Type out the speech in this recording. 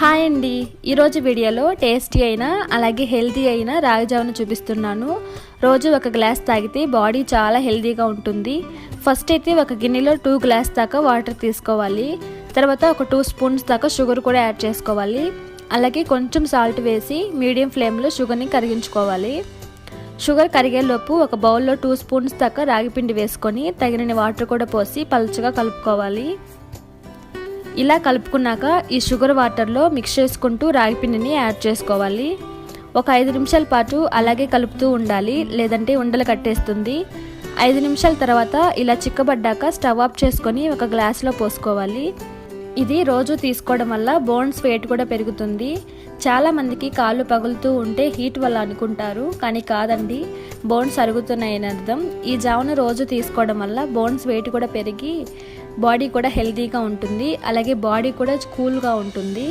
Hi అండి, ఈరోజు వీడియోలో టేస్టీ అయిన అలాగే హెల్తీ అయిన రాగి జావను చూపిస్తున్నాను. రోజు ఒక గ్లాస్ తాగితే బాడీ చాలా హెల్తీగా ఉంటుంది. ఫస్ట్ అయితే ఒక గిన్నెలో 2 గ్లాస్ దాకా వాటర్ తీసుకోవాలి. తర్వాత ఒక 2 స్పూన్స్ దాకా షుగర్ కూడా యాడ్ చేసుకోవాలి. అలాగే కొంచెం సాల్ట్ వేసి మీడియం ఫ్లేమ్లో షుగర్ని కరిగించుకోవాలి. షుగర్ కరిగేలోపు ఒక బౌల్లో 2 స్పూన్స్ దాకా రాగిపిండి వేసుకొని తగినన్ని వాటర్ కూడా పోసి పలుచగా కలుపుకోవాలి. ఇలా కలుపుకున్నాక ఈ షుగర్ వాటర్లో మిక్స్ చేసుకుంటూ రాగిపిండిని యాడ్ చేసుకోవాలి. ఒక 5 నిమిషాల పాటు అలాగే కలుపుతూ ఉండాలి, లేదంటే ఉండలు కట్టేస్తుంది. 5 నిమిషాల తర్వాత ఇలా చిక్కబడ్డాక స్టవ్ ఆఫ్ చేసుకొని ఒక గ్లాస్లో పోసుకోవాలి. ఇది రోజు తీసుకోవడం వల్ల బోన్స్ వెయిట్ కూడా పెరుగుతుంది. చాలామందికి కాళ్ళు పగులుతూ ఉంటే హీట్ వల్ల అనుకుంటారు, కానీ కాదండి, బోన్స్ అరుగుతున్నాయని అర్థం. ఈ జావను రోజు తీసుకోవడం వల్ల బోన్స్ వెయిట్ కూడా పెరిగి బాడీ కూడా హెల్తీగా ఉంటుంది. అలాగే బాడీ కూడా కూల్గా ఉంటుంది.